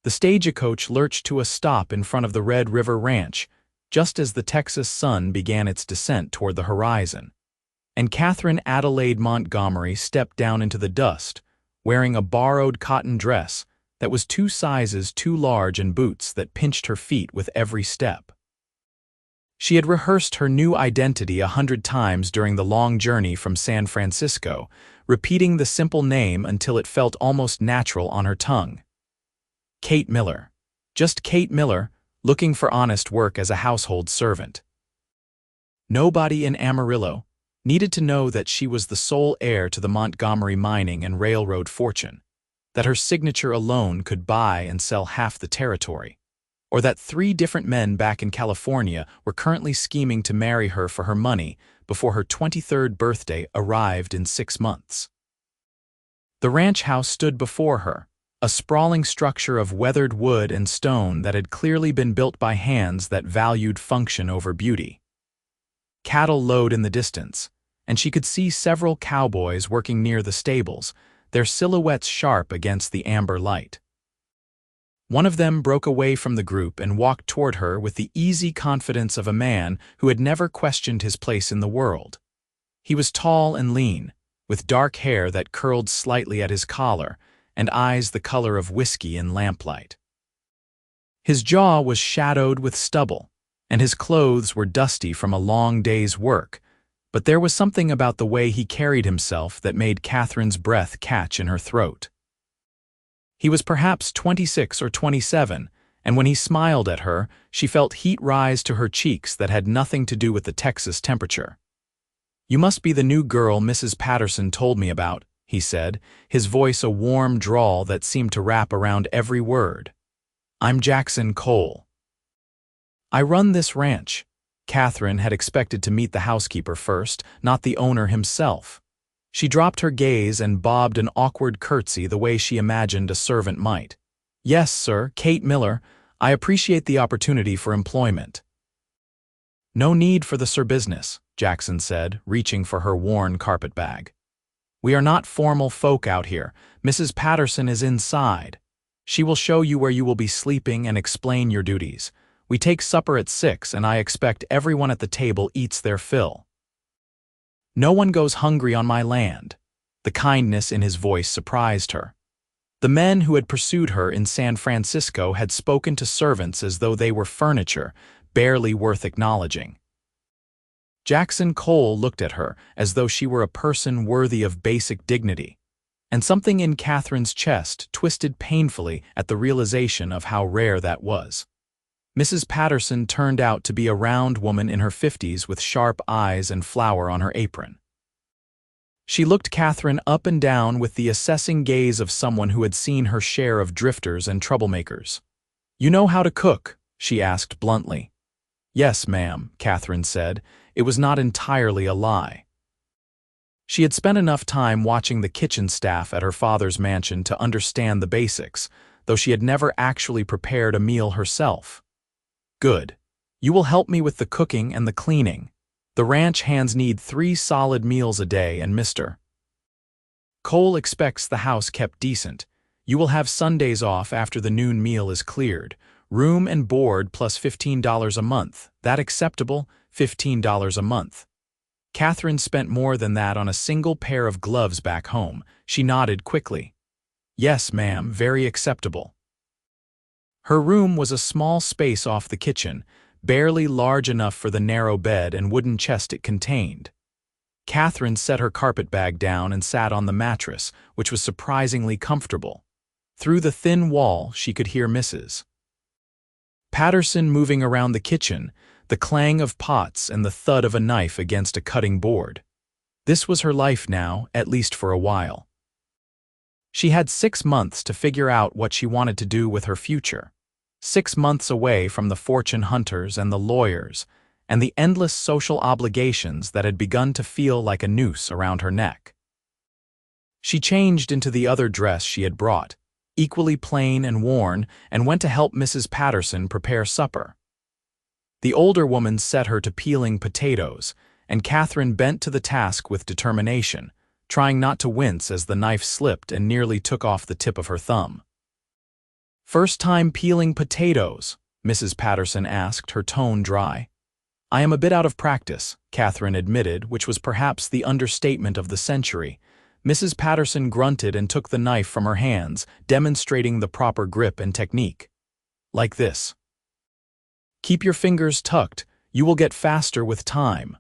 The stagecoach lurched to a stop in front of the Red River Ranch, just as the Texas sun began its descent toward the horizon. And Catherine Adelaide Montgomery stepped down into the dust, wearing a borrowed cotton dress that was 2 sizes too large and boots that pinched her feet with every step. She had rehearsed her new identity 100 times during the long journey from San Francisco, repeating the simple name until it felt almost natural on her tongue. Kate Miller. Just Kate Miller, looking for honest work as a household servant. Nobody in Amarillo needed to know that she was the sole heir to the Montgomery mining and railroad fortune, that her signature alone could buy and sell half the territory, or that 3 different men back in California were currently scheming to marry her for her money before her 23rd birthday arrived in 6 months. The ranch house stood before her, a sprawling structure of weathered wood and stone that had clearly been built by hands that valued function over beauty. Cattle lowed in the distance, and she could see several cowboys working near the stables, their silhouettes sharp against the amber light. One of them broke away from the group and walked toward her with the easy confidence of a man who had never questioned his place in the world. He was tall and lean, with dark hair that curled slightly at his collar, and eyes the color of whiskey in lamplight. His jaw was shadowed with stubble, and his clothes were dusty from a long day's work, but there was something about the way he carried himself that made Catherine's breath catch in her throat. He was perhaps 26 or 27, and when he smiled at her, she felt heat rise to her cheeks that had nothing to do with the Texas temperature. "You must be the new girl Mrs. Patterson told me about," he said, his voice a warm drawl that seemed to wrap around every word. "I'm Jackson Cole. I run this ranch." Catherine had expected to meet the housekeeper first, not the owner himself. She dropped her gaze and bobbed an awkward curtsy the way she imagined a servant might. "Yes, sir, Kate Miller. I appreciate the opportunity for employment." "No need for the sir business," Jackson said, reaching for her worn carpetbag. "We are not formal folk out here. Mrs. Patterson is inside. She will show you where you will be sleeping and explain your duties. We take supper at 6, and I expect everyone at the table eats their fill. No one goes hungry on my land." The kindness in his voice surprised her. The men who had pursued her in San Francisco had spoken to servants as though they were furniture, barely worth acknowledging. Jackson Cole looked at her as though she were a person worthy of basic dignity, and something in Catherine's chest twisted painfully at the realization of how rare that was. Mrs. Patterson turned out to be a round woman in her 50s with sharp eyes and flour on her apron. She looked Catherine up and down with the assessing gaze of someone who had seen her share of drifters and troublemakers. "You know how to cook?" she asked bluntly. "Yes, ma'am," Catherine said. It was not entirely a lie. She had spent enough time watching the kitchen staff at her father's mansion to understand the basics, though she had never actually prepared a meal herself. "Good. You will help me with the cooking and the cleaning. The ranch hands need 3 solid meals a day, and Mr. Cole expects the house kept decent. You will have Sundays off after the noon meal is cleared. Room and board plus $15 a month. That acceptable? $15 a month." Catherine spent more than that on a single pair of gloves back home. She nodded quickly. "Yes, ma'am, very acceptable." Her room was a small space off the kitchen, barely large enough for the narrow bed and wooden chest it contained. Catherine set her carpetbag down and sat on the mattress, which was surprisingly comfortable. Through the thin wall, she could hear Mrs. Patterson moving around the kitchen, the clang of pots and the thud of a knife against a cutting board. This was her life now, at least for a while. She had 6 months to figure out what she wanted to do with her future. 6 months away from the fortune hunters and the lawyers, and the endless social obligations that had begun to feel like a noose around her neck. She changed into the other dress she had brought, equally plain and worn, and went to help Mrs. Patterson prepare supper. The older woman set her to peeling potatoes, and Catherine bent to the task with determination, trying not to wince as the knife slipped and nearly took off the tip of her thumb. "First time peeling potatoes?" Mrs. Patterson asked, her tone dry. "I am a bit out of practice," Catherine admitted, which was perhaps the understatement of the century. Mrs. Patterson grunted and took the knife from her hands, demonstrating the proper grip and technique. "Like this. Keep your fingers tucked. You will get faster with time."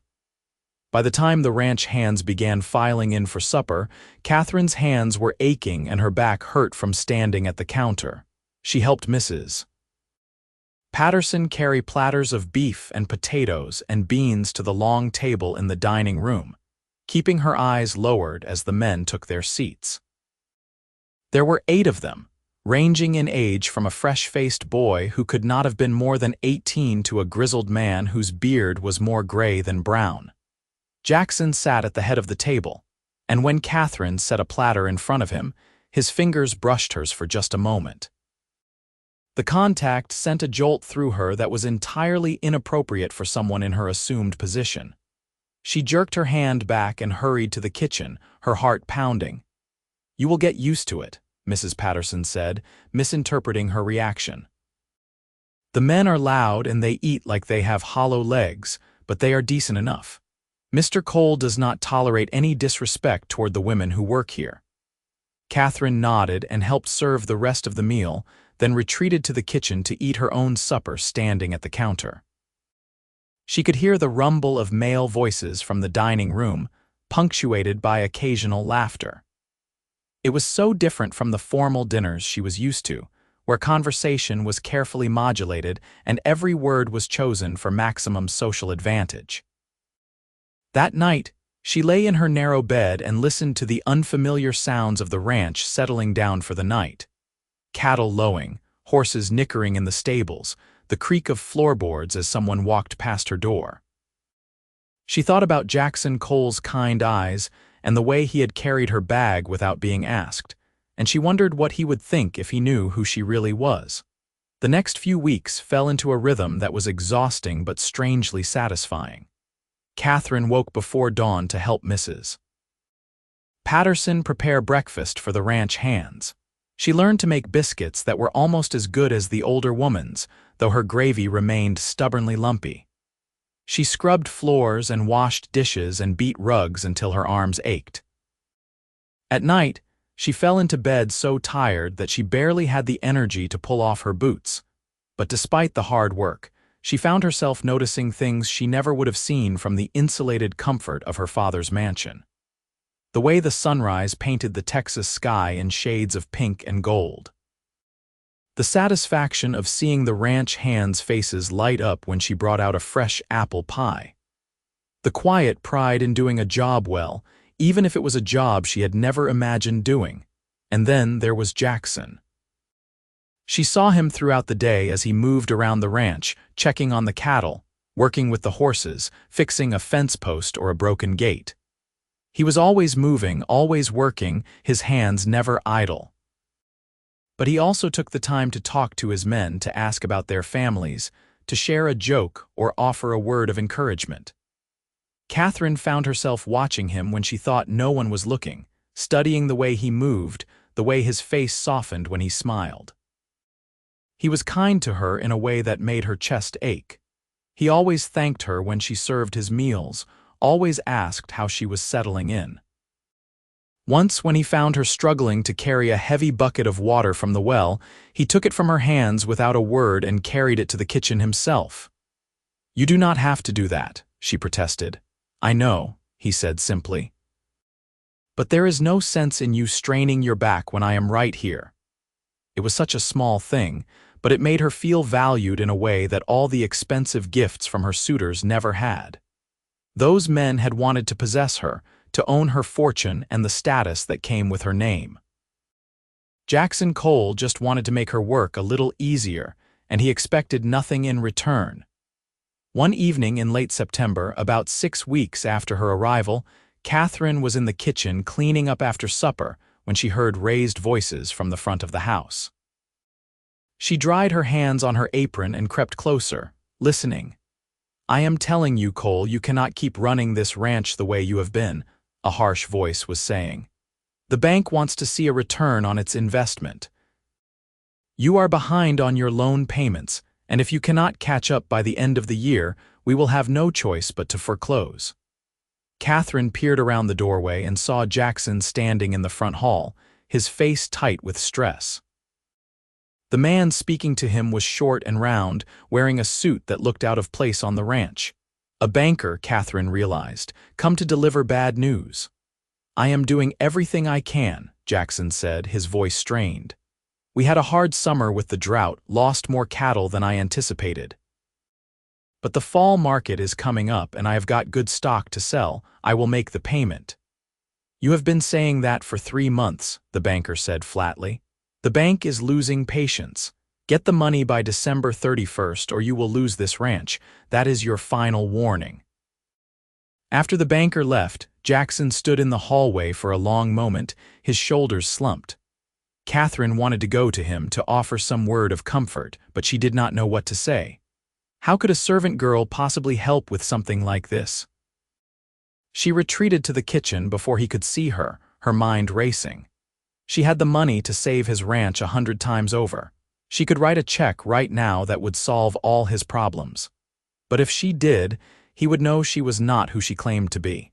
By the time the ranch hands began filing in for supper, Catherine's hands were aching and her back hurt from standing at the counter. She helped Mrs. Patterson carry platters of beef and potatoes and beans to the long table in the dining room, keeping her eyes lowered as the men took their seats. There were 8 of them, ranging in age from a fresh-faced boy who could not have been more than 18 to a grizzled man whose beard was more gray than brown. Jackson sat at the head of the table, and when Catherine set a platter in front of him, his fingers brushed hers for just a moment. The contact sent a jolt through her that was entirely inappropriate for someone in her assumed position. She jerked her hand back and hurried to the kitchen, her heart pounding. "You will get used to it," Mrs. Patterson said, misinterpreting her reaction. "The men are loud and they eat like they have hollow legs, but they are decent enough. Mr. Cole does not tolerate any disrespect toward the women who work here." Catherine nodded and helped serve the rest of the meal, then retreated to the kitchen to eat her own supper standing at the counter. She could hear the rumble of male voices from the dining room, punctuated by occasional laughter. It was so different from the formal dinners she was used to, where conversation was carefully modulated and every word was chosen for maximum social advantage. That night, she lay in her narrow bed and listened to the unfamiliar sounds of the ranch settling down for the night. Cattle lowing, horses nickering in the stables, the creak of floorboards as someone walked past her door. She thought about Jackson Cole's kind eyes and the way he had carried her bag without being asked, and she wondered what he would think if he knew who she really was. The next few weeks fell into a rhythm that was exhausting but strangely satisfying. Catherine woke before dawn to help Mrs. Patterson prepare breakfast for the ranch hands. She learned to make biscuits that were almost as good as the older woman's, though her gravy remained stubbornly lumpy. She scrubbed floors and washed dishes and beat rugs until her arms ached. At night, she fell into bed so tired that she barely had the energy to pull off her boots. But despite the hard work, she found herself noticing things she never would have seen from the insulated comfort of her father's mansion. The way the sunrise painted the Texas sky in shades of pink and gold. The satisfaction of seeing the ranch hands' faces light up when she brought out a fresh apple pie. The quiet pride in doing a job well, even if it was a job she had never imagined doing. And then there was Jackson. She saw him throughout the day as he moved around the ranch, checking on the cattle, working with the horses, fixing a fence post or a broken gate. He was always moving, always working, his hands never idle. But he also took the time to talk to his men, to ask about their families, to share a joke or offer a word of encouragement. Catherine found herself watching him when she thought no one was looking, studying the way he moved, the way his face softened when he smiled. He was kind to her in a way that made her chest ache. He always thanked her when she served his meals, always asked how she was settling in. Once, when he found her struggling to carry a heavy bucket of water from the well, he took it from her hands without a word and carried it to the kitchen himself. "You do not have to do that," she protested. "I know," he said simply. "But there is no sense in you straining your back when I am right here." It was such a small thing, but it made her feel valued in a way that all the expensive gifts from her suitors never had. Those men had wanted to possess her, to own her fortune and the status that came with her name. Jackson Cole just wanted to make her work a little easier, and he expected nothing in return. One evening in late September, about 6 weeks after her arrival, Catherine was in the kitchen cleaning up after supper when she heard raised voices from the front of the house. She dried her hands on her apron and crept closer, listening. "I am telling you, Cole, you cannot keep running this ranch the way you have been," a harsh voice was saying. "The bank wants to see a return on its investment." You are behind on your loan payments, and if you cannot catch up by the end of the year, we will have no choice but to foreclose." Catherine peered around the doorway and saw Jackson standing in the front hall, his face tight with stress. The man speaking to him was short and round, wearing a suit that looked out of place on the ranch. A banker, Catherine realized, come to deliver bad news. "I am doing everything I can," Jackson said, his voice strained. "We had a hard summer with the drought, lost more cattle than I anticipated. But the fall market is coming up and I have got good stock to sell. I will make the payment." "You have been saying that for 3 months," the banker said flatly. "The bank is losing patience. Get the money by December 31st or you will lose this ranch. That is your final warning." After the banker left, Jackson stood in the hallway for a long moment, his shoulders slumped. Catherine wanted to go to him to offer some word of comfort, but she did not know what to say. How could a servant girl possibly help with something like this? She retreated to the kitchen before he could see her, her mind racing. She had the money to save his ranch 100 times over. She could write a check right now that would solve all his problems. But if she did, he would know she was not who she claimed to be.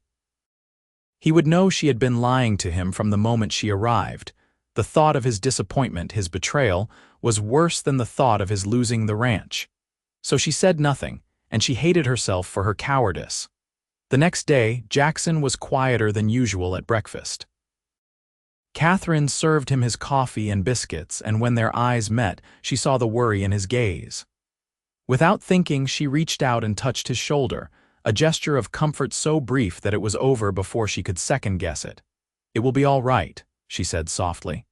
He would know she had been lying to him from the moment she arrived. The thought of his disappointment, his betrayal, was worse than the thought of his losing the ranch. So she said nothing, and she hated herself for her cowardice. The next day, Jackson was quieter than usual at breakfast. Catherine served him his coffee and biscuits, and when their eyes met, she saw the worry in his gaze. Without thinking, she reached out and touched his shoulder, a gesture of comfort so brief that it was over before she could second-guess it. "It will be all right," she said softly.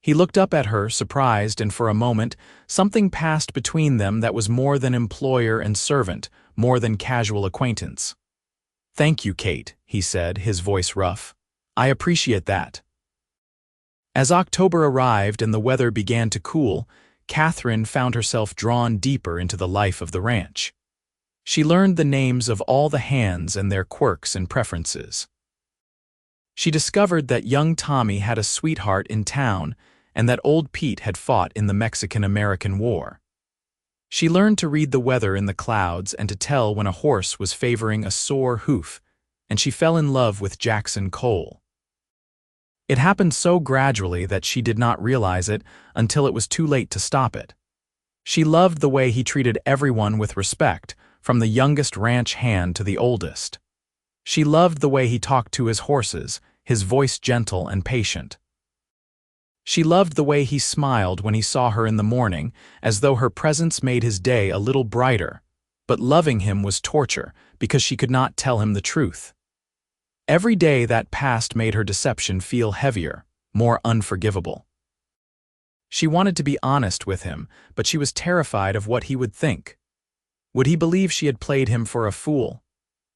He looked up at her, surprised, and for a moment, something passed between them that was more than employer and servant, more than casual acquaintance. "Thank you, Kate," he said, his voice rough. "I appreciate that." As October arrived and the weather began to cool, Catherine found herself drawn deeper into the life of the ranch. She learned the names of all the hands and their quirks and preferences. She discovered that young Tommy had a sweetheart in town and that old Pete had fought in the Mexican-American War. She learned to read the weather in the clouds and to tell when a horse was favoring a sore hoof, and she fell in love with Jackson Cole. It happened so gradually that she did not realize it until it was too late to stop it. She loved the way he treated everyone with respect, from the youngest ranch hand to the oldest. She loved the way he talked to his horses, his voice gentle and patient. She loved the way he smiled when he saw her in the morning, as though her presence made his day a little brighter. But loving him was torture, because she could not tell him the truth. Every day that passed made her deception feel heavier, more unforgivable. She wanted to be honest with him, but she was terrified of what he would think. Would he believe she had played him for a fool?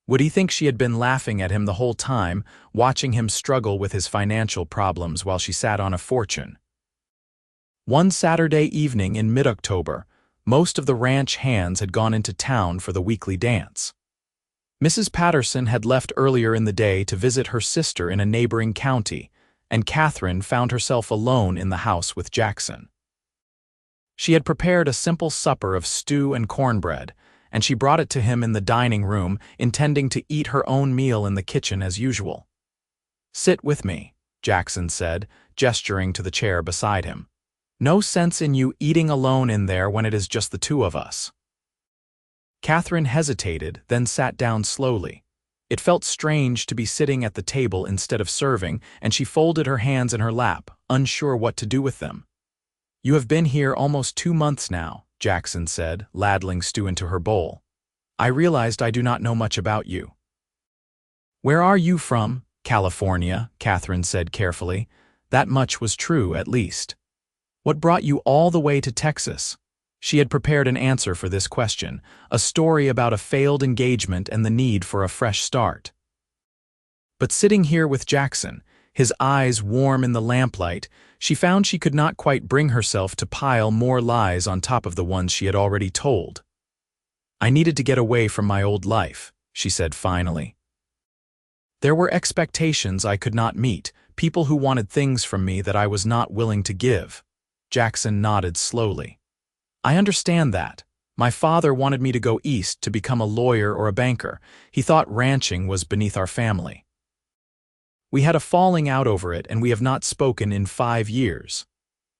Would he think she had been laughing at him the whole time, watching him struggle with his financial problems while she sat on a fortune? One Saturday evening in mid-October, most of the ranch hands had gone into town for the weekly dance. Mrs. Patterson had left earlier in the day to visit her sister in a neighboring county, and Catherine found herself alone in the house with Jackson. She had prepared a simple supper of stew and cornbread, and she brought it to him in the dining room, intending to eat her own meal in the kitchen as usual. "Sit with me," Jackson said, gesturing to the chair beside him. "No sense in you eating alone in there when it is just the two of us." Catherine hesitated, then sat down slowly. It felt strange to be sitting at the table instead of serving, and she folded her hands in her lap, unsure what to do with them. "You have been here almost 2 months now," Jackson said, ladling stew into her bowl. "I realized I do not know much about you." "Where are you from?" "California," Catherine said carefully. That much was true, at least. "What brought you all the way to Texas?" She had prepared an answer for this question, a story about a failed engagement and the need for a fresh start. But sitting here with Jackson, his eyes warm in the lamplight, she found she could not quite bring herself to pile more lies on top of the ones she had already told. "I needed to get away from my old life," she said finally. "There were expectations I could not meet, people who wanted things from me that I was not willing to give. Jackson nodded slowly. I understand that. My father wanted me to go east to become a lawyer or a banker. He thought ranching was beneath our family. We had a falling out over it, and we have not spoken in 5 years.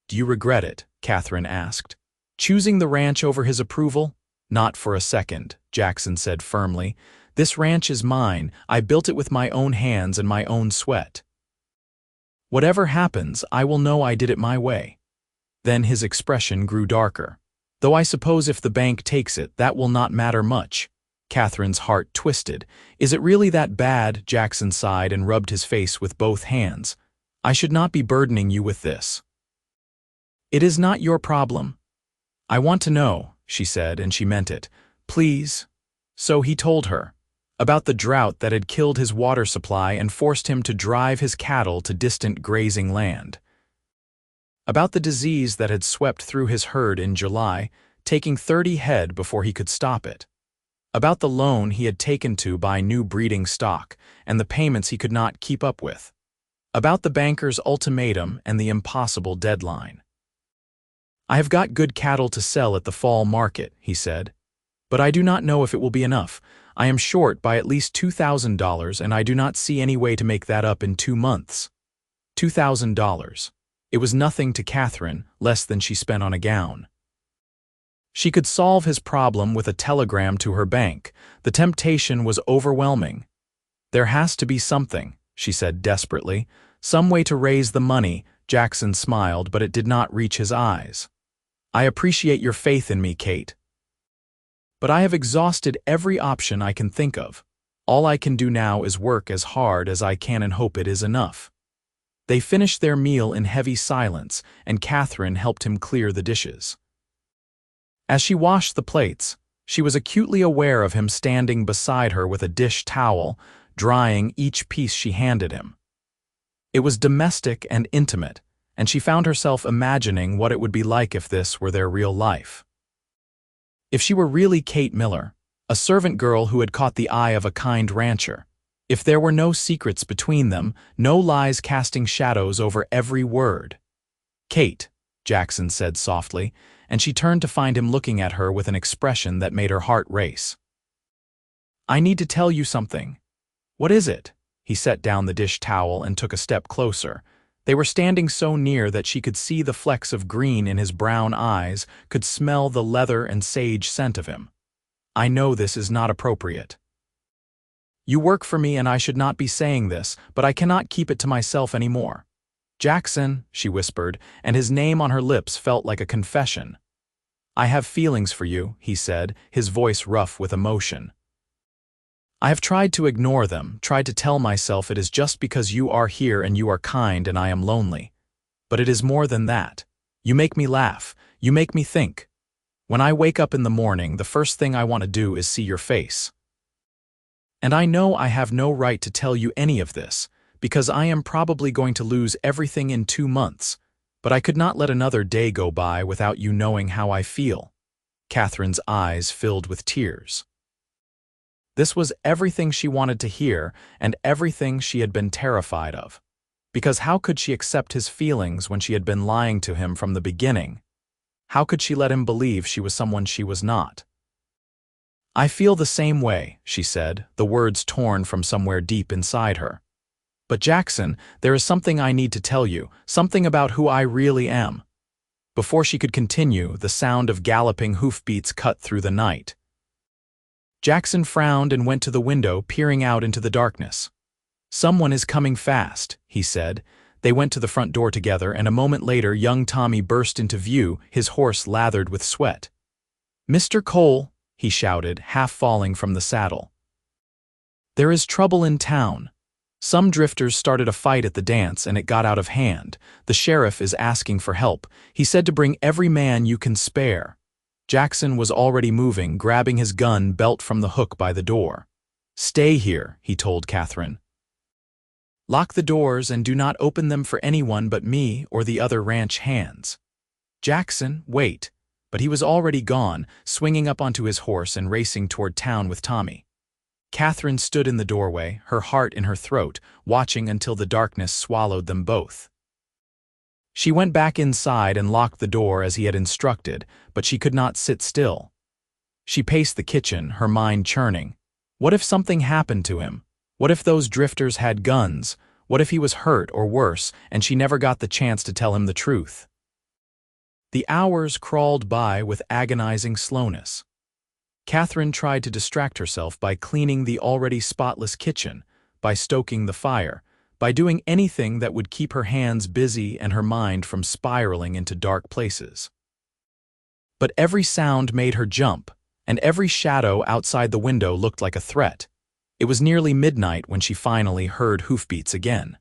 Do you regret it? Catherine asked. Choosing the ranch over his approval? Not for a second, Jackson said firmly. This ranch is mine. I built it with my own hands and my own sweat. Whatever happens, I will know I did it my way. Then his expression grew darker. Though I suppose if the bank takes it, that will not matter much. Catherine's heart twisted. Is it really that bad? Jackson sighed and rubbed his face with both hands. I should not be burdening you with this. It is not your problem. I want to know, she said, and she meant it. Please. So he told her. About the drought that had killed his water supply and forced him to drive his cattle to distant grazing land. About the disease that had swept through his herd in July, taking 30 head before he could stop it. About the loan he had taken to buy new breeding stock and the payments he could not keep up with. About the banker's ultimatum and the impossible deadline. I have got good cattle to sell at the fall market, he said. But I do not know if it will be enough. I am short by at least $2,000, and I do not see any way to make that up in 2 months. $2,000. It was nothing to Catherine, less than she spent on a gown. She could solve his problem with a telegram to her bank. The temptation was overwhelming. There has to be something, she said desperately. Some way to raise the money. Jackson smiled, but it did not reach his eyes. I appreciate your faith in me, Kate. But I have exhausted every option I can think of. All I can do now is work as hard as I can and hope it is enough. They finished their meal in heavy silence, and Catherine helped him clear the dishes. As she washed the plates, she was acutely aware of him standing beside her with a dish towel, drying each piece she handed him. It was domestic and intimate, and she found herself imagining what it would be like if this were their real life. If she were really Kate Miller, a servant girl who had caught the eye of a kind rancher, if there were no secrets between them, no lies casting shadows over every word. Kate, Jackson said softly, and she turned to find him looking at her with an expression that made her heart race. I need to tell you something. What is it? He set down the dish towel and took a step closer. They were standing so near that she could see the flecks of green in his brown eyes, could smell the leather and sage scent of him. I know this is not appropriate. You work for me and I should not be saying this, but I cannot keep it to myself anymore. Jackson, she whispered, and his name on her lips felt like a confession. I have feelings for you, he said, his voice rough with emotion. I have tried to ignore them, tried to tell myself it is just because you are here and you are kind and I am lonely. But it is more than that. You make me laugh. You make me think. When I wake up in the morning, the first thing I want to do is see your face. And I know I have no right to tell you any of this, because I am probably going to lose everything in 2 months, but I could not let another day go by without you knowing how I feel. Catherine's eyes filled with tears. This was everything she wanted to hear and everything she had been terrified of. Because how could she accept his feelings when she had been lying to him from the beginning? How could she let him believe she was someone she was not? I feel the same way, she said, the words torn from somewhere deep inside her. But Jackson, there is something I need to tell you, something about who I really am. Before she could continue, the sound of galloping hoofbeats cut through the night. Jackson frowned and went to the window, peering out into the darkness. Someone is coming fast, he said. They went to the front door together, and a moment later young Tommy burst into view, his horse lathered with sweat. Mr. Cole, he shouted, half falling from the saddle. There is trouble in town. Some drifters started a fight at the dance, and it got out of hand. The sheriff is asking for help. He said to bring every man you can spare. Jackson was already moving, grabbing his gun belt from the hook by the door. Stay here, he told Catherine. Lock the doors and do not open them for anyone but me or the other ranch hands. Jackson, wait. But he was already gone, swinging up onto his horse and racing toward town with Tommy. Catherine stood in the doorway, her heart in her throat, watching until the darkness swallowed them both. She went back inside and locked the door as he had instructed, but she could not sit still. She paced the kitchen, her mind churning. What if something happened to him? What if those drifters had guns? What if he was hurt or worse, and she never got the chance to tell him the truth? The hours crawled by with agonizing slowness. Catherine tried to distract herself by cleaning the already spotless kitchen, by stoking the fire, by doing anything that would keep her hands busy and her mind from spiraling into dark places. But every sound made her jump, and every shadow outside the window looked like a threat. It was nearly midnight when she finally heard hoofbeats again.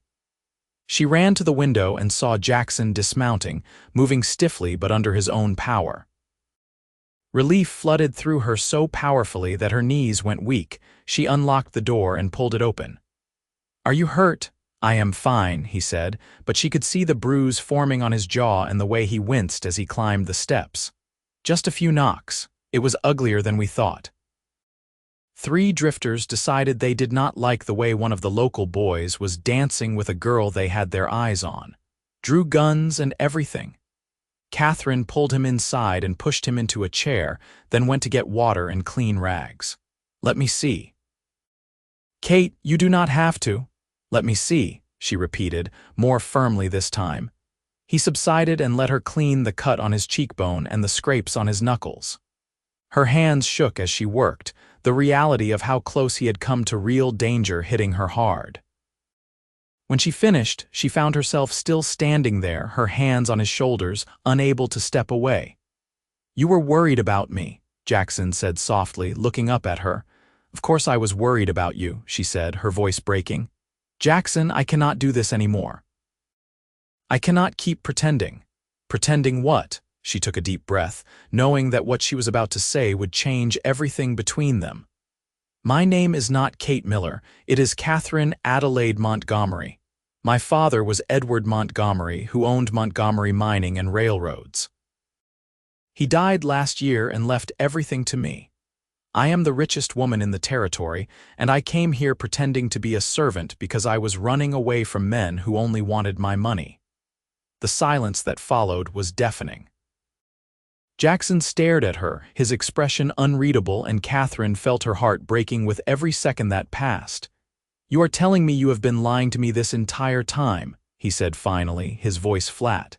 She ran to the window and saw Jackson dismounting, moving stiffly but under his own power. Relief flooded through her so powerfully that her knees went weak. She unlocked the door and pulled it open. "Are you hurt?" "I am fine," he said, but she could see the bruise forming on his jaw and the way he winced as he climbed the steps. "Just a few knocks. It was uglier than we thought." 3 drifters decided they did not like the way one of the local boys was dancing with a girl they had their eyes on. Drew guns and everything. Catherine pulled him inside and pushed him into a chair, then went to get water and clean rags. "Let me see." "Kate, you do not have to." "Let me see," she repeated, more firmly this time. He subsided and let her clean the cut on his cheekbone and the scrapes on his knuckles. Her hands shook as she worked, the reality of how close he had come to real danger hitting her hard. When she finished, she found herself still standing there, her hands on his shoulders, unable to step away. "You were worried about me," Jackson said softly, looking up at her. "Of course I was worried about you," she said, her voice breaking. "Jackson, I cannot do this anymore. I cannot keep pretending." "Pretending what?" She took a deep breath, knowing that what she was about to say would change everything between them. "My name is not Kate Miller, it is Catherine Adelaide Montgomery. My father was Edward Montgomery, who owned Montgomery Mining and Railroads. He died last year and left everything to me. I am the richest woman in the territory, and I came here pretending to be a servant because I was running away from men who only wanted my money." The silence that followed was deafening. Jackson stared at her, his expression unreadable, and Catherine felt her heart breaking with every second that passed. "You are telling me you have been lying to me this entire time," he said finally, his voice flat.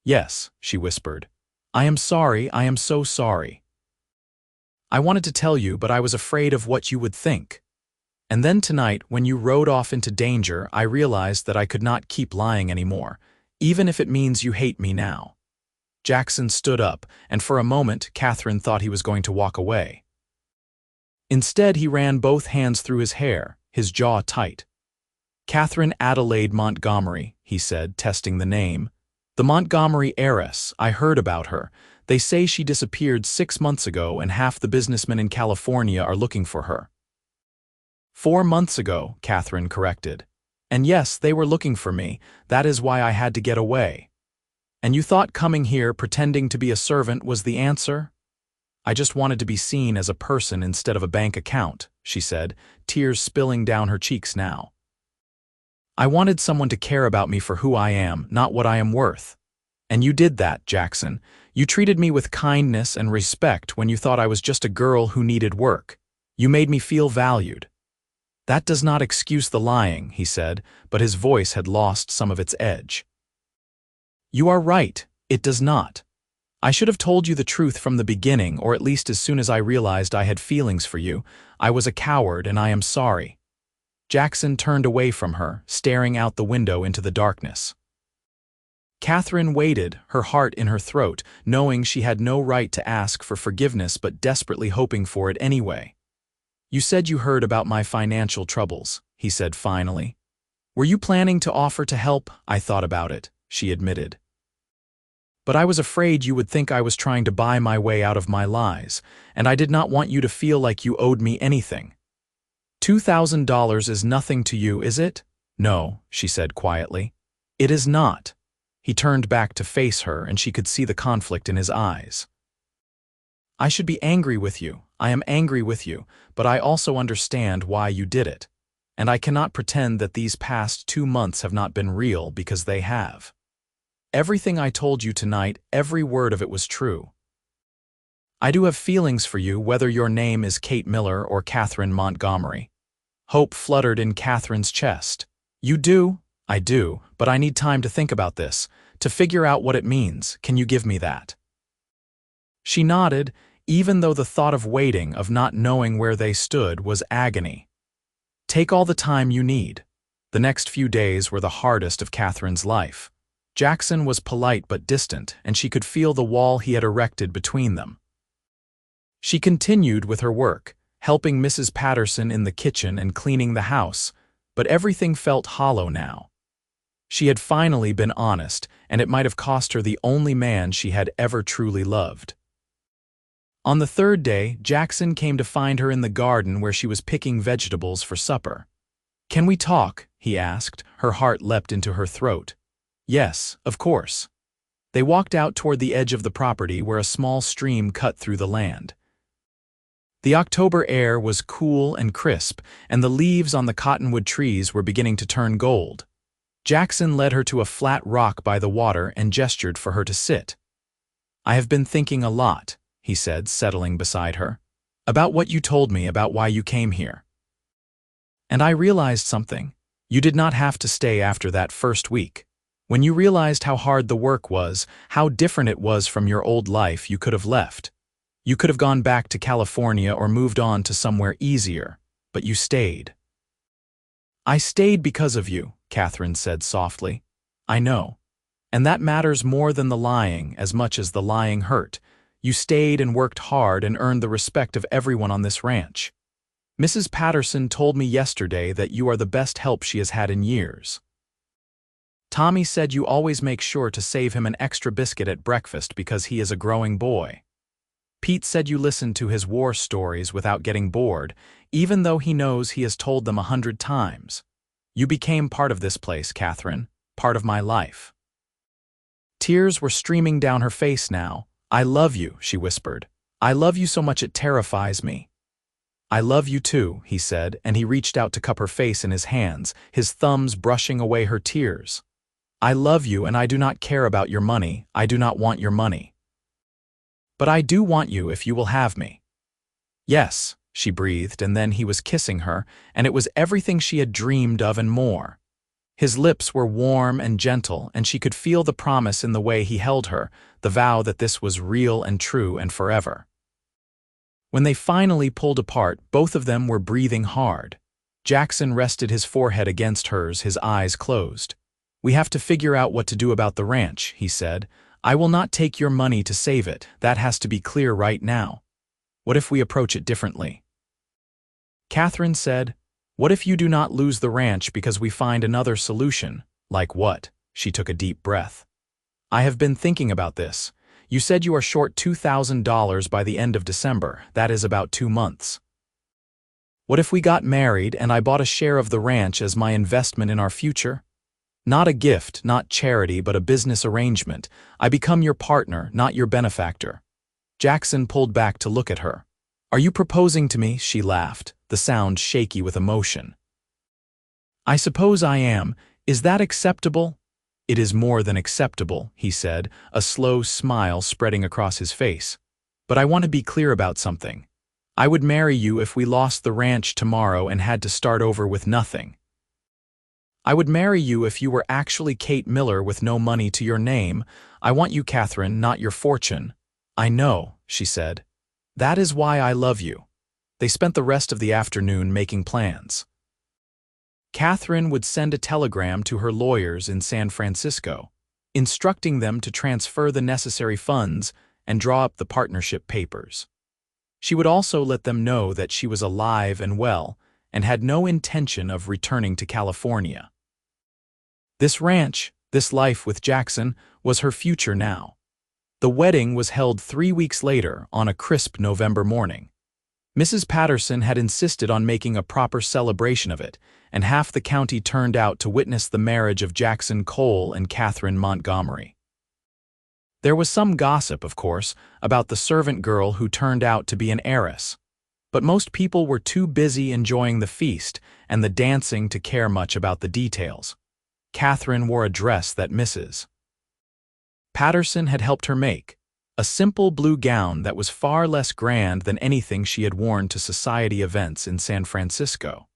"Yes," she whispered. "I am sorry, I am so sorry. I wanted to tell you, but I was afraid of what you would think. And then tonight, when you rode off into danger, I realized that I could not keep lying anymore, even if it means you hate me now." Jackson stood up, and for a moment, Catherine thought he was going to walk away. Instead, he ran both hands through his hair, his jaw tight. "Catherine Adelaide Montgomery," he said, testing the name. "The Montgomery heiress, I heard about her. They say she disappeared 6 months ago and half the businessmen in California are looking for her." 4 months ago, Catherine corrected. "And yes, they were looking for me. That is why I had to get away." "And you thought coming here pretending to be a servant was the answer?" "I just wanted to be seen as a person instead of a bank account," she said, tears spilling down her cheeks now. "I wanted someone to care about me for who I am, not what I am worth. And you did that, Jackson. You treated me with kindness and respect when you thought I was just a girl who needed work. You made me feel valued." "That does not excuse the lying," he said, but his voice had lost some of its edge. "You are right, it does not. I should have told you the truth from the beginning, or at least as soon as I realized I had feelings for you. I was a coward, and I am sorry." Jackson turned away from her, staring out the window into the darkness. Catherine waited, her heart in her throat, knowing she had no right to ask for forgiveness but desperately hoping for it anyway. "You said you heard about my financial troubles," he said finally. "Were you planning to offer to help?" "I thought about it," she admitted. "But I was afraid you would think I was trying to buy my way out of my lies, and I did not want you to feel like you owed me anything." $2,000 is nothing to you, is it?" "No," she said quietly. "It is not." He turned back to face her, and she could see the conflict in his eyes. "I should be angry with you. I am angry with you, but I also understand why you did it. And I cannot pretend that these past 2 months have not been real, because they have." Everything I told you tonight, every word of it was true. I do have feelings for you, whether your name is Kate Miller or Catherine Montgomery. Hope fluttered in Catherine's chest. You do? I do, but I need time to think about this, to figure out what it means. Can you give me that? She nodded, even though the thought of waiting, of not knowing where they stood, was agony. Take all the time you need. The next few days were the hardest of Catherine's life. Jackson was polite but distant, and she could feel the wall he had erected between them. She continued with her work, helping Mrs. Patterson in the kitchen and cleaning the house, but everything felt hollow now. She had finally been honest, and it might have cost her the only man she had ever truly loved. On the third day, Jackson came to find her in the garden where she was picking vegetables for supper. "Can we talk?" he asked. Her heart leapt into her throat. "Yes, of course." They walked out toward the edge of the property where a small stream cut through the land. The October air was cool and crisp, and the leaves on the cottonwood trees were beginning to turn gold. Jackson led her to a flat rock by the water and gestured for her to sit. "I have been thinking a lot," he said, settling beside her, "about what you told me about why you came here. And I realized something. You did not have to stay after that first week. When you realized how hard the work was, how different it was from your old life, you could have left. You could have gone back to California or moved on to somewhere easier, but you stayed." "I stayed because of you," Catherine said softly. "I know. And that matters more than the lying, as much as the lying hurt. You stayed and worked hard and earned the respect of everyone on this ranch. Mrs. Patterson told me yesterday that you are the best help she has had in years. Tommy said you always make sure to save him an extra biscuit at breakfast because he is a growing boy. Pete said you listened to his war stories without getting bored, even though he knows he has told them 100 times. You became part of this place, Catherine, part of my life." Tears were streaming down her face now. "I love you," she whispered. "I love you so much it terrifies me." "I love you too," he said, and he reached out to cup her face in his hands, his thumbs brushing away her tears. "I love you, and I do not care about your money. I do not want your money. But I do want you if you will have me." "Yes," she breathed, and then he was kissing her, and it was everything she had dreamed of and more. His lips were warm and gentle, and she could feel the promise in the way he held her, the vow that this was real and true and forever. When they finally pulled apart, both of them were breathing hard. Jackson rested his forehead against hers, his eyes closed. "We have to figure out what to do about the ranch," he said. "I will not take your money to save it. That has to be clear right now. What if we approach it differently?" Catherine said, "What if you do not lose the ranch because we find another solution?" "Like what?" She took a deep breath. "I have been thinking about this. You said you are short $2,000 by the end of December. That is about 2 months. What if we got married and I bought a share of the ranch as my investment in our future? Not a gift, not charity, but a business arrangement. I become your partner, not your benefactor." Jackson pulled back to look at her. "Are you proposing to me?" She laughed, the sound shaky with emotion. "I suppose I am. Is that acceptable?" "It is more than acceptable," he said, a slow smile spreading across his face. "But I want to be clear about something. I would marry you if we lost the ranch tomorrow and had to start over with nothing. I would marry you if you were actually Kate Miller with no money to your name. I want you, Catherine, not your fortune." "I know," she said. "That is why I love you." They spent the rest of the afternoon making plans. Catherine would send a telegram to her lawyers in San Francisco, instructing them to transfer the necessary funds and draw up the partnership papers. She would also let them know that she was alive and well and had no intention of returning to California. This ranch, this life with Jackson, was her future now. The wedding was held 3 weeks later on a crisp November morning. Mrs. Patterson had insisted on making a proper celebration of it, and half the county turned out to witness the marriage of Jackson Cole and Catherine Montgomery. There was some gossip, of course, about the servant girl who turned out to be an heiress, but most people were too busy enjoying the feast and the dancing to care much about the details. Catherine wore a dress that Mrs. Patterson had helped her make, a simple blue gown that was far less grand than anything she had worn to society events in San Francisco.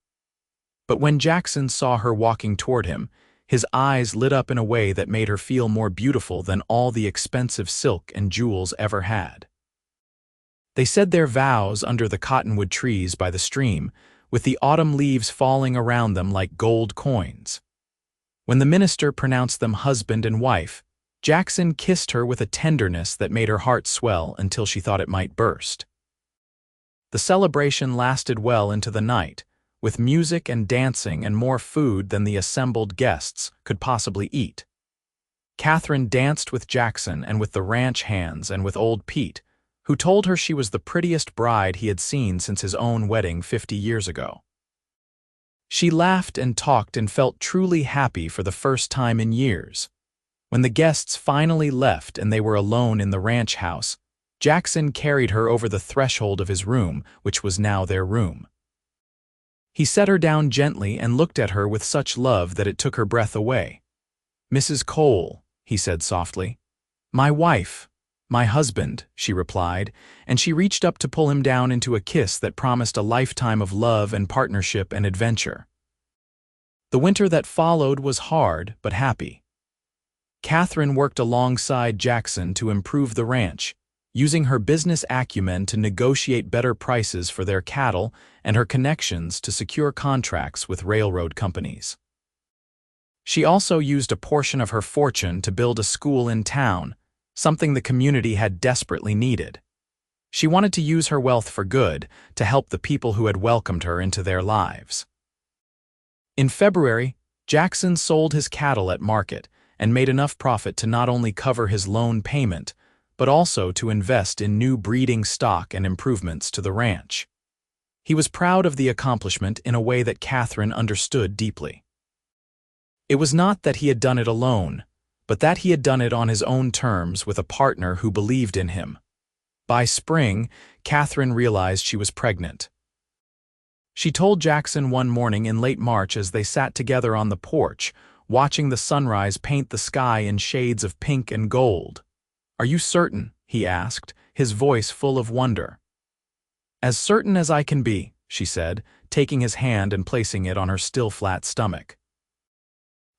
But when Jackson saw her walking toward him, his eyes lit up in a way that made her feel more beautiful than all the expensive silk and jewels ever had. They said their vows under the cottonwood trees by the stream, with the autumn leaves falling around them like gold coins. When the minister pronounced them husband and wife, Jackson kissed her with a tenderness that made her heart swell until she thought it might burst. The celebration lasted well into the night, with music and dancing and more food than the assembled guests could possibly eat. Catherine danced with Jackson and with the ranch hands and with old Pete, who told her she was the prettiest bride he had seen since his own wedding 50 years ago. She laughed and talked and felt truly happy for the first time in years. When the guests finally left and they were alone in the ranch house, Jackson carried her over the threshold of his room, which was now their room. He set her down gently and looked at her with such love that it took her breath away. "Mrs. Cole," he said softly. "My wife, my husband," she replied, and she reached up to pull him down into a kiss that promised a lifetime of love and partnership and adventure. The winter that followed was hard but happy. Catherine worked alongside Jackson to improve the ranch, using her business acumen to negotiate better prices for their cattle and her connections to secure contracts with railroad companies. She also used a portion of her fortune to build a school in town, something the community had desperately needed. She wanted to use her wealth for good, to help the people who had welcomed her into their lives. In February, Jackson sold his cattle at market and made enough profit to not only cover his loan payment, but also to invest in new breeding stock and improvements to the ranch. He was proud of the accomplishment in a way that Catherine understood deeply. It was not that he had done it alone, but that he had done it on his own terms with a partner who believed in him. By spring, Catherine realized she was pregnant. She told Jackson one morning in late March as they sat together on the porch, watching the sunrise paint the sky in shades of pink and gold. "Are you certain?" he asked, his voice full of wonder. "As certain as I can be," she said, taking his hand and placing it on her still flat stomach.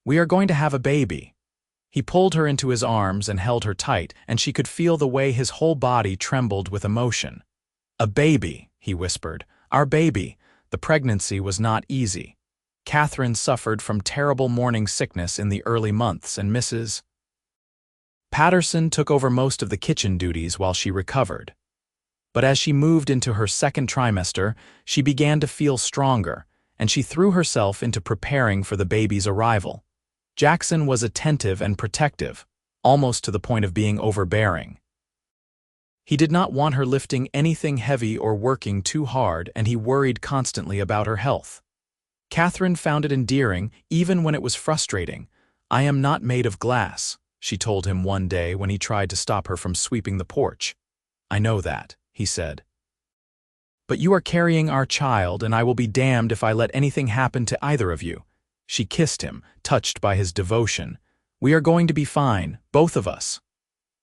"We are going to have a baby." He pulled her into his arms and held her tight, and she could feel the way his whole body trembled with emotion. "A baby," he whispered. "Our baby." The pregnancy was not easy. Catherine suffered from terrible morning sickness in the early months, and Mrs. Patterson took over most of the kitchen duties while she recovered. But as she moved into her second trimester, she began to feel stronger, and she threw herself into preparing for the baby's arrival. Jackson was attentive and protective, almost to the point of being overbearing. He did not want her lifting anything heavy or working too hard, and he worried constantly about her health. Catherine found it endearing, even when it was frustrating. "I am not made of glass," she told him one day when he tried to stop her from sweeping the porch. "I know that," he said. "But you are carrying our child, and I will be damned if I let anything happen to either of you." She kissed him, touched by his devotion. "We are going to be fine, both of us."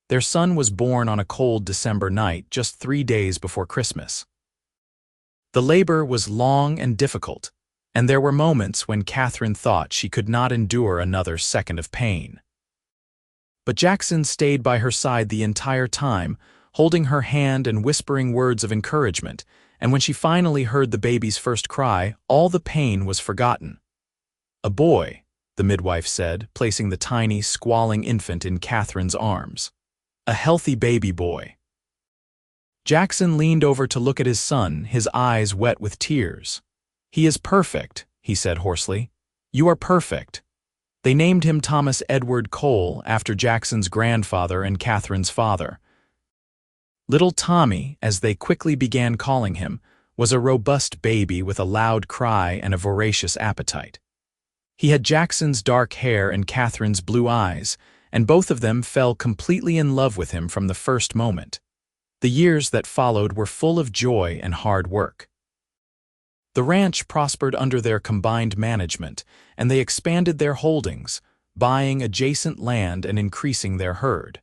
Their son was born on a cold December night, just 3 days before Christmas. The labor was long and difficult, and there were moments when Catherine thought she could not endure another second of pain. But Jackson stayed by her side the entire time, holding her hand and whispering words of encouragement, and when she finally heard the baby's first cry, all the pain was forgotten. "A boy," the midwife said, placing the tiny, squalling infant in Catherine's arms. "A healthy baby boy." Jackson leaned over to look at his son, his eyes wet with tears. "He is perfect," he said hoarsely. "You are perfect." They named him Thomas Edward Cole after Jackson's grandfather and Catherine's father. Little Tommy, as they quickly began calling him, was a robust baby with a loud cry and a voracious appetite. He had Jackson's dark hair and Catherine's blue eyes, and both of them fell completely in love with him from the first moment. The years that followed were full of joy and hard work. The ranch prospered under their combined management, and they expanded their holdings, buying adjacent land and increasing their herd.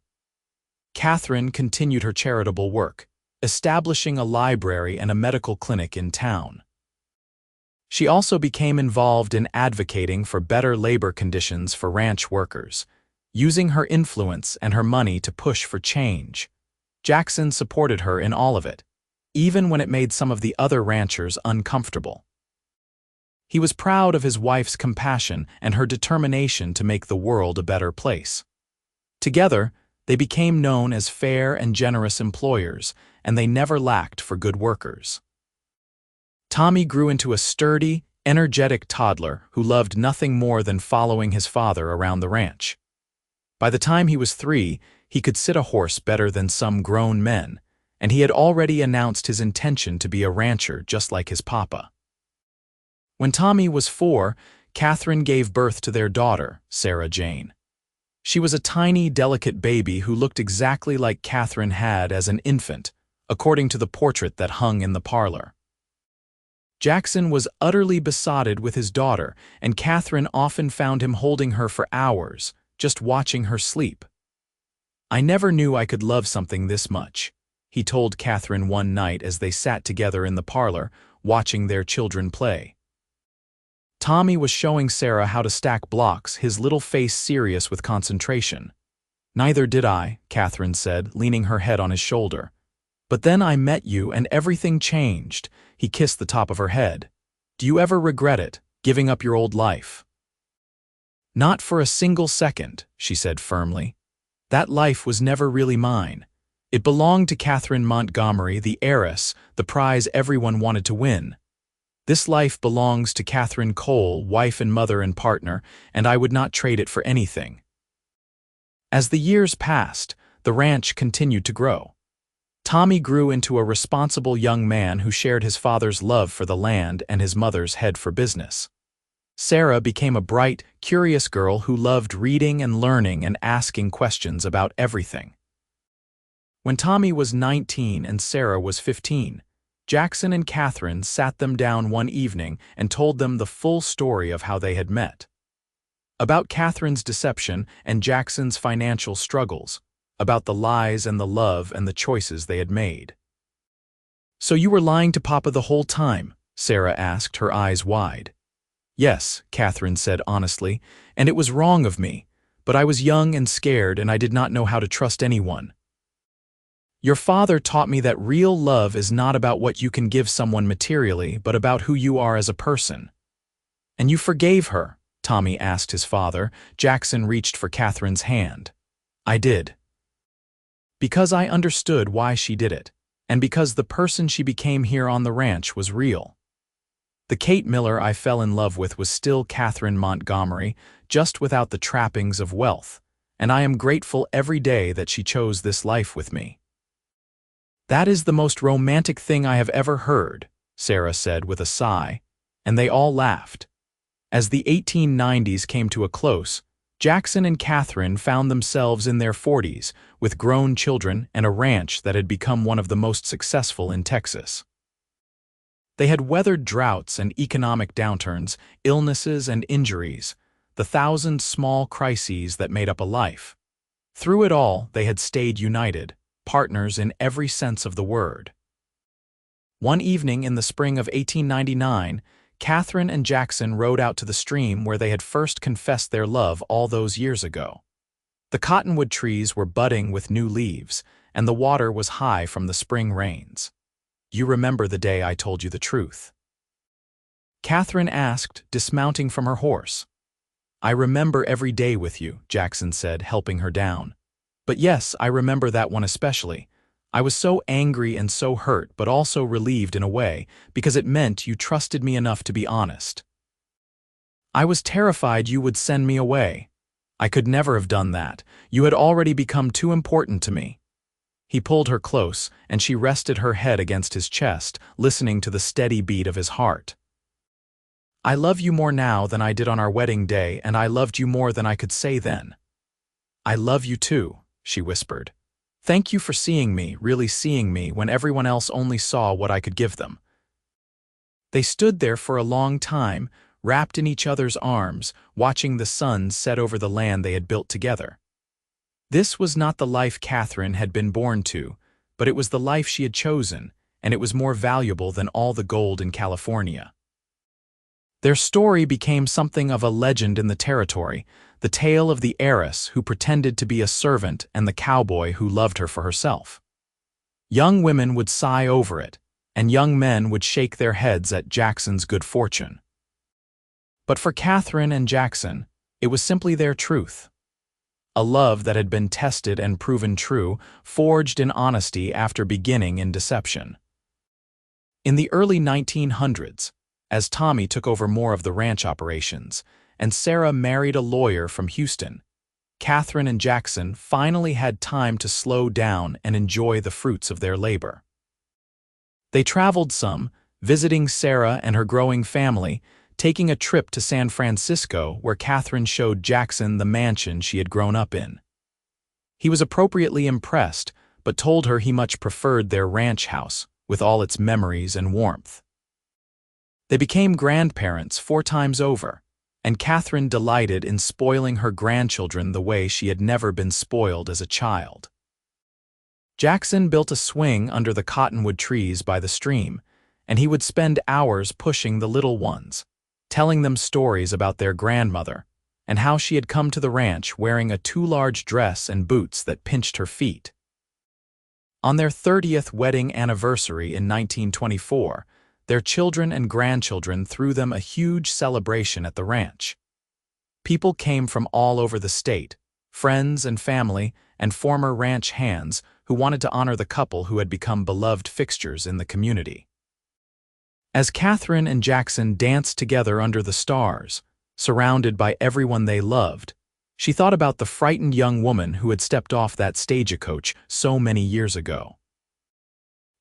Catherine continued her charitable work, establishing a library and a medical clinic in town. She also became involved in advocating for better labor conditions for ranch workers, using her influence and her money to push for change. Jackson supported her in all of it, even when it made some of the other ranchers uncomfortable. He was proud of his wife's compassion and her determination to make the world a better place. Together, they became known as fair and generous employers, and they never lacked for good workers. Tommy grew into a sturdy, energetic toddler who loved nothing more than following his father around the ranch. By the time he was 3, he could sit a horse better than some grown men, and he had already announced his intention to be a rancher just like his papa. When Tommy was 4, Catherine gave birth to their daughter, Sarah Jane. She was a tiny, delicate baby who looked exactly like Catherine had as an infant, according to the portrait that hung in the parlor. Jackson was utterly besotted with his daughter, and Catherine often found him holding her for hours, just watching her sleep. "I never knew I could love something this much," he told Catherine one night as they sat together in the parlor, watching their children play. Tommy was showing Sarah how to stack blocks, his little face serious with concentration. "Neither did I," Catherine said, leaning her head on his shoulder. "But then I met you and everything changed." He kissed the top of her head. "Do you ever regret it, giving up your old life?" "Not for a single second," she said firmly. "That life was never really mine. It belonged to Catherine Montgomery, the heiress, the prize everyone wanted to win. This life belongs to Catherine Cole, wife and mother and partner, and I would not trade it for anything." As the years passed, the ranch continued to grow. Tommy grew into a responsible young man who shared his father's love for the land and his mother's head for business. Sarah became a bright, curious girl who loved reading and learning and asking questions about everything. When Tommy was 19 and Sarah was 15, Jackson and Catherine sat them down one evening and told them the full story of how they had met. About Catherine's deception and Jackson's financial struggles, about the lies and the love and the choices they had made. "So you were lying to Papa the whole time?" Sarah asked, her eyes wide. "Yes," Catherine said honestly, "and it was wrong of me, but I was young and scared and I did not know how to trust anyone. Your father taught me that real love is not about what you can give someone materially, but about who you are as a person." "And you forgave her?" Tommy asked his father. Jackson reached for Catherine's hand. "I did. Because I understood why she did it, and because the person she became here on the ranch was real. The Kate Miller I fell in love with was still Catherine Montgomery, just without the trappings of wealth, and I am grateful every day that she chose this life with me." "That is the most romantic thing I have ever heard," Sarah said with a sigh, and they all laughed. As the 1890s came to a close, Jackson and Catherine found themselves in their 40s, with grown children and a ranch that had become one of the most successful in Texas. They had weathered droughts and economic downturns, illnesses and injuries, the thousand small crises that made up a life. Through it all, they had stayed united, partners in every sense of the word. One evening in the spring of 1899, Catherine and Jackson rode out to the stream where they had first confessed their love all those years ago. The cottonwood trees were budding with new leaves, and the water was high from the spring rains. "You remember the day I told you the truth?" Catherine asked, dismounting from her horse. "I remember every day with you," Jackson said, helping her down. "But yes, I remember that one especially. I was so angry and so hurt, but also relieved in a way, because it meant you trusted me enough to be honest. I was terrified you would send me away. I could never have done that. You had already become too important to me." He pulled her close, and she rested her head against his chest, listening to the steady beat of his heart. "I love you more now than I did on our wedding day, and I loved you more than I could say then." "I love you too," she whispered. "Thank you for seeing me, really seeing me, when everyone else only saw what I could give them." They stood there for a long time, wrapped in each other's arms, watching the sun set over the land they had built together. This was not the life Catherine had been born to, but it was the life she had chosen, and it was more valuable than all the gold in California. Their story became something of a legend in the territory, the tale of the heiress who pretended to be a servant and the cowboy who loved her for herself. Young women would sigh over it, and young men would shake their heads at Jackson's good fortune. But for Catherine and Jackson, it was simply their truth. A love that had been tested and proven true, forged in honesty after beginning in deception. In the early 1900s, as Tommy took over more of the ranch operations, and Sarah married a lawyer from Houston, Catherine and Jackson finally had time to slow down and enjoy the fruits of their labor. They traveled some, visiting Sarah and her growing family, taking a trip to San Francisco where Catherine showed Jackson the mansion she had grown up in. He was appropriately impressed, but told her he much preferred their ranch house, with all its memories and warmth. They became grandparents 4 times over, and Catherine delighted in spoiling her grandchildren the way she had never been spoiled as a child. Jackson built a swing under the cottonwood trees by the stream, and he would spend hours pushing the little ones, telling them stories about their grandmother and how she had come to the ranch wearing a too large dress and boots that pinched her feet. On their 30th wedding anniversary in 1924, their children and grandchildren threw them a huge celebration at the ranch. People came from all over the state, friends and family, and former ranch hands who wanted to honor the couple who had become beloved fixtures in the community. As Catherine and Jackson danced together under the stars, surrounded by everyone they loved, she thought about the frightened young woman who had stepped off that stagecoach so many years ago.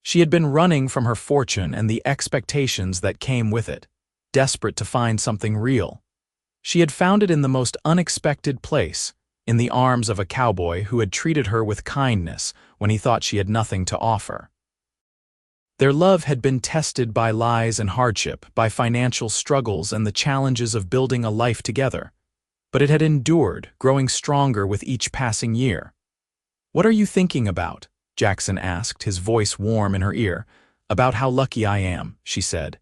She had been running from her fortune and the expectations that came with it, desperate to find something real. She had found it in the most unexpected place, in the arms of a cowboy who had treated her with kindness when he thought she had nothing to offer. Their love had been tested by lies and hardship, by financial struggles and the challenges of building a life together, but it had endured, growing stronger with each passing year. "What are you thinking about?" Jackson asked, his voice warm in her ear. "About how lucky I am," she said.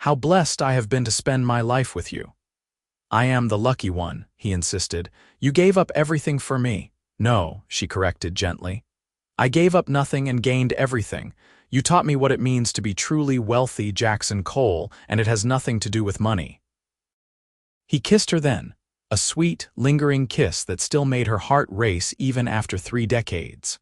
"How blessed I have been to spend my life with you." "I am the lucky one," he insisted. "You gave up everything for me." "No," she corrected gently. "I gave up nothing and gained everything. You taught me what it means to be truly wealthy, Jackson Cole, and it has nothing to do with money." He kissed her then, a sweet, lingering kiss that still made her heart race even after 3 decades.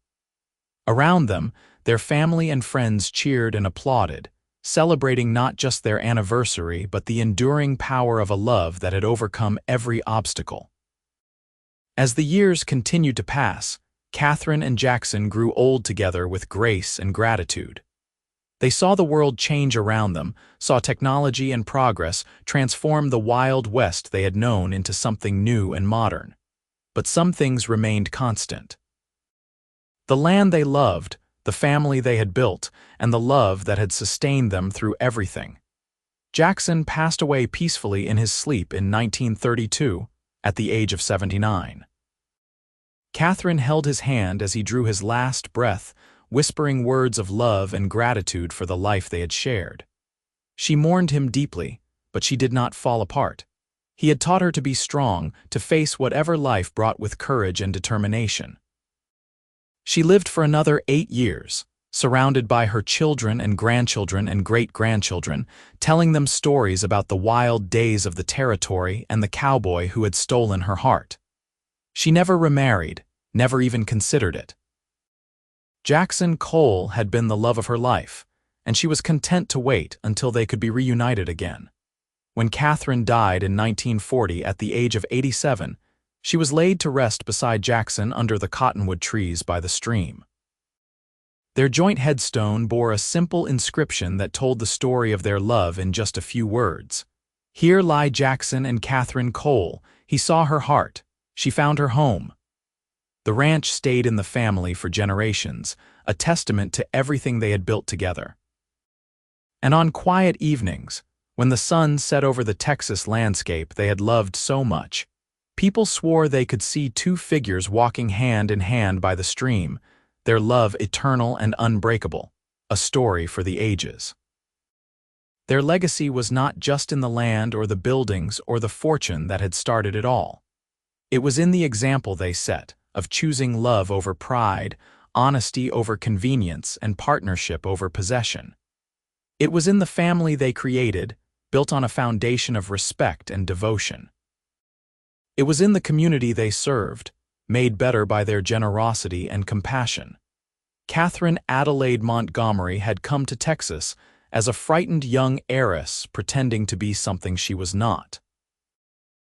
Around them, their family and friends cheered and applauded, celebrating not just their anniversary but the enduring power of a love that had overcome every obstacle. As the years continued to pass, Catherine and Jackson grew old together with grace and gratitude. They saw the world change around them, saw technology and progress transform the Wild West they had known into something new and modern. But some things remained constant. The land they loved, the family they had built, and the love that had sustained them through everything. Jackson passed away peacefully in his sleep in 1932, at the age of 79. Catherine held his hand as he drew his last breath, whispering words of love and gratitude for the life they had shared. She mourned him deeply, but she did not fall apart. He had taught her to be strong, to face whatever life brought with courage and determination. She lived for another 8 years, surrounded by her children and grandchildren and great-grandchildren, telling them stories about the wild days of the territory and the cowboy who had stolen her heart. She never remarried, never even considered it. Jackson Cole had been the love of her life, and she was content to wait until they could be reunited again. When Catherine died in 1940 at the age of 87, she was laid to rest beside Jackson under the cottonwood trees by the stream. Their joint headstone bore a simple inscription that told the story of their love in just a few words. "Here lie Jackson and Catherine Cole. He saw her heart. She found her home." The ranch stayed in the family for generations, a testament to everything they had built together. And on quiet evenings, when the sun set over the Texas landscape they had loved so much, People swore they could see two figures walking hand in hand by the stream, their love eternal and unbreakable, a story for the ages. Their legacy was not just in the land or the buildings or the fortune that had started it all. It was in the example they set, of choosing love over pride, honesty over convenience, and partnership over possession. It was in the family they created, built on a foundation of respect and devotion. It was in the community they served, made better by their generosity and compassion. Catherine Adelaide Montgomery had come to Texas as a frightened young heiress pretending to be something she was not.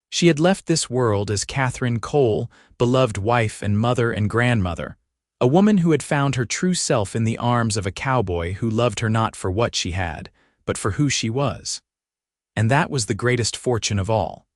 She had left this world as Catherine Cole, beloved wife and mother and grandmother, a woman who had found her true self in the arms of a cowboy who loved her not for what she had, but for who she was. And that was the greatest fortune of all.